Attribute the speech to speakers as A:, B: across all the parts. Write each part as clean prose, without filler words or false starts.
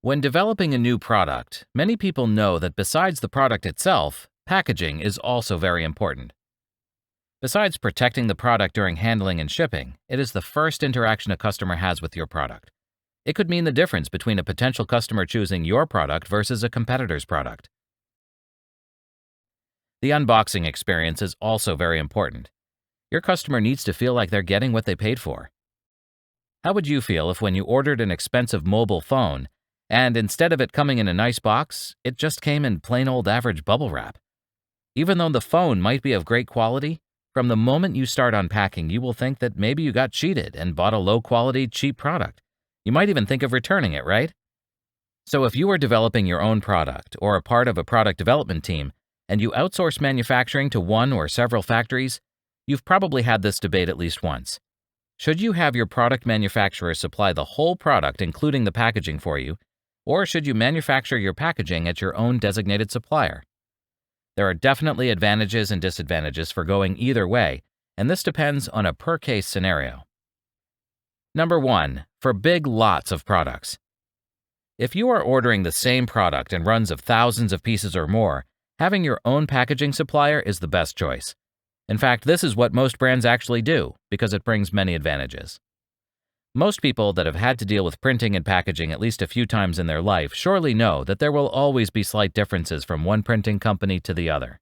A: When developing a new product, many people know that besides the product itself, packaging is also very important. Besides protecting the product during handling and shipping, it is the first interaction a customer has with your product. It could mean the difference between a potential customer choosing your product versus a competitor's product. The unboxing experience is also very important. Your customer needs to feel like they're getting what they paid for. How would you feel if when you ordered an expensive mobile phone, and instead of it coming in a nice box, it just came in plain old average bubble wrap? Even though the phone might be of great quality, from the moment you start unpacking, you will think that maybe you got cheated and bought a low-quality, cheap product. You might even think of returning it, right? So if you are developing your own product or a part of a product development team, and you outsource manufacturing to one or several factories, you've probably had this debate at least once. Should you have your product manufacturer supply the whole product, including the packaging for you, or should you manufacture your packaging at your own designated supplier? There are definitely advantages and disadvantages for going either way, and this depends on a per-case scenario. Number 1. For big lots of products. If you are ordering the same product in runs of thousands of pieces or more, having your own packaging supplier is the best choice. In fact, this is what most brands actually do, because it brings many advantages. Most people that have had to deal with printing and packaging at least a few times in their life surely know that there will always be slight differences from one printing company to the other.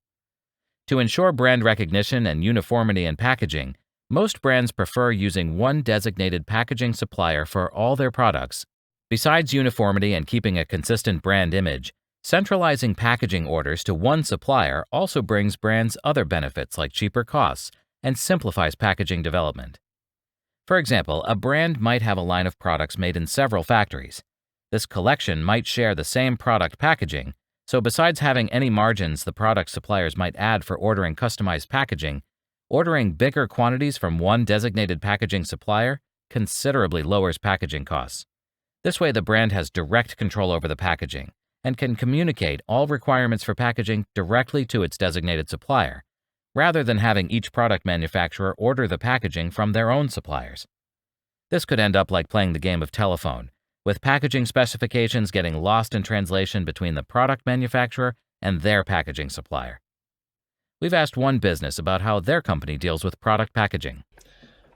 A: To ensure brand recognition and uniformity in packaging, most brands prefer using one designated packaging supplier for all their products. Besides uniformity and keeping a consistent brand image, centralizing packaging orders to one supplier also brings brands other benefits like cheaper costs and simplifies packaging development. For example, a brand might have a line of products made in several factories. This collection might share the same product packaging, so besides having any margins the product suppliers might add for ordering customized packaging, ordering bigger quantities from one designated packaging supplier considerably lowers packaging costs. This way the brand has direct control over the packaging and can communicate all requirements for packaging directly to its designated supplier, rather than having each product manufacturer order the packaging from their own suppliers. This could end up like playing the game of telephone, with packaging specifications getting lost in translation between the product manufacturer and their packaging supplier. We've asked one business about how their company deals with product packaging.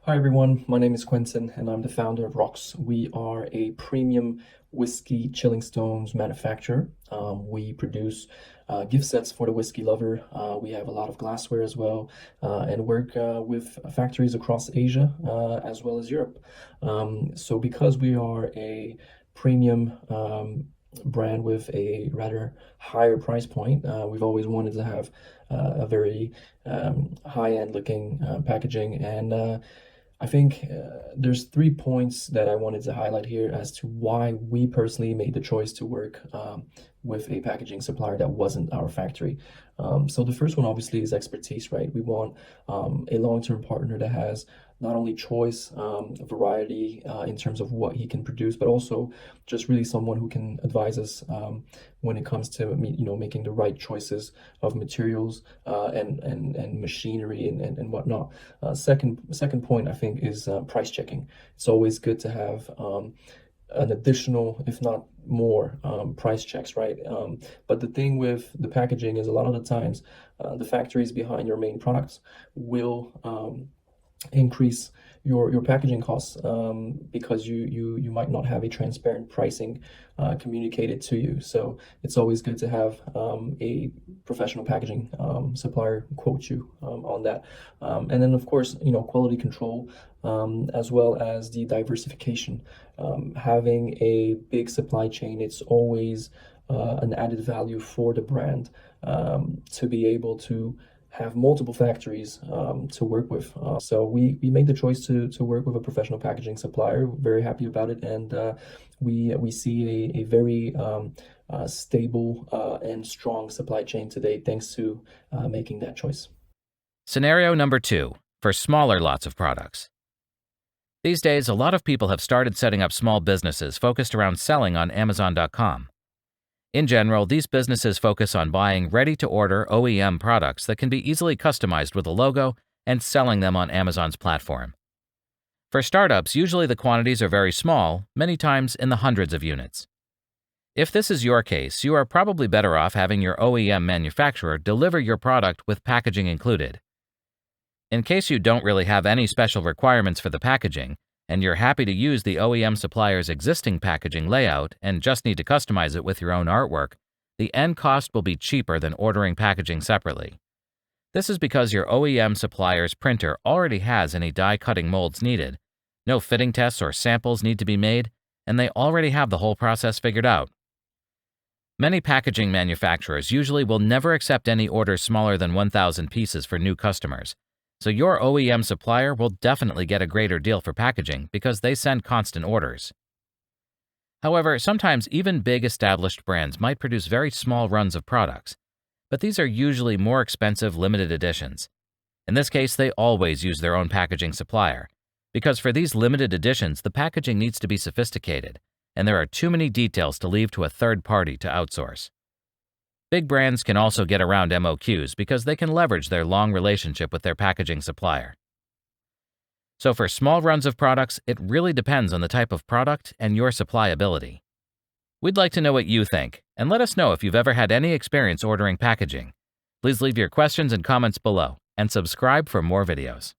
B: Hi everyone, my name is Quentin and I'm the founder of Rocks. We are a premium whiskey chilling stones manufacturer. We produce gift sets for the whiskey lover. We have a lot of glassware as well, and work with factories across Asia as well as Europe. So because we are a premium brand with a rather higher price point, we've always wanted to have a very high-end looking packaging, and I think there's 3 points that I wanted to highlight here as to why we personally made the choice to work with a packaging supplier that wasn't our factory. So the first one obviously is expertise, right? We want a long-term partner that has not only choice, variety in terms of what he can produce, but also just really someone who can advise us when it comes to making the right choices of materials and machinery and whatnot. Second point I think is price checking. It's always good to have an additional, if not more, price checks, right? But the thing with the packaging is a lot of the times the factories behind your main products will increase your packaging costs because you might not have a transparent pricing communicated to you. So it's always good to have a professional packaging supplier quote you on that. And then of course, quality control as well as the diversification. Having a big supply chain, it's always an added value for the brand to be able to have multiple factories to work with. So we made the choice to work with a professional packaging supplier. Very happy about it, and we see a very stable and strong supply chain today thanks to making that choice.
A: Scenario number 2, for smaller lots of products. These days, a lot of people have started setting up small businesses focused around selling on Amazon.com. In general, these businesses focus on buying ready-to-order OEM products that can be easily customized with a logo and selling them on Amazon's platform. For startups, usually the quantities are very small, many times in the hundreds of units. If this is your case, you are probably better off having your OEM manufacturer deliver your product with packaging included. In case you don't really have any special requirements for the packaging, and you're happy to use the OEM supplier's existing packaging layout and just need to customize it with your own artwork, the end cost will be cheaper than ordering packaging separately. This is because your OEM supplier's printer already has any die cutting molds needed, no fitting tests or samples need to be made, and they already have the whole process figured out. Many packaging manufacturers usually will never accept any orders smaller than 1,000 pieces for new customers, so your OEM supplier will definitely get a greater deal for packaging because they send constant orders. However, sometimes even big established brands might produce very small runs of products, but these are usually more expensive limited editions. In this case, they always use their own packaging supplier, because for these limited editions, the packaging needs to be sophisticated, and there are too many details to leave to a third party to outsource. Big brands can also get around MOQs because they can leverage their long relationship with their packaging supplier. So for small runs of products, it really depends on the type of product and your supply ability. We'd like to know what you think, and let us know if you've ever had any experience ordering packaging. Please leave your questions and comments below, and subscribe for more videos.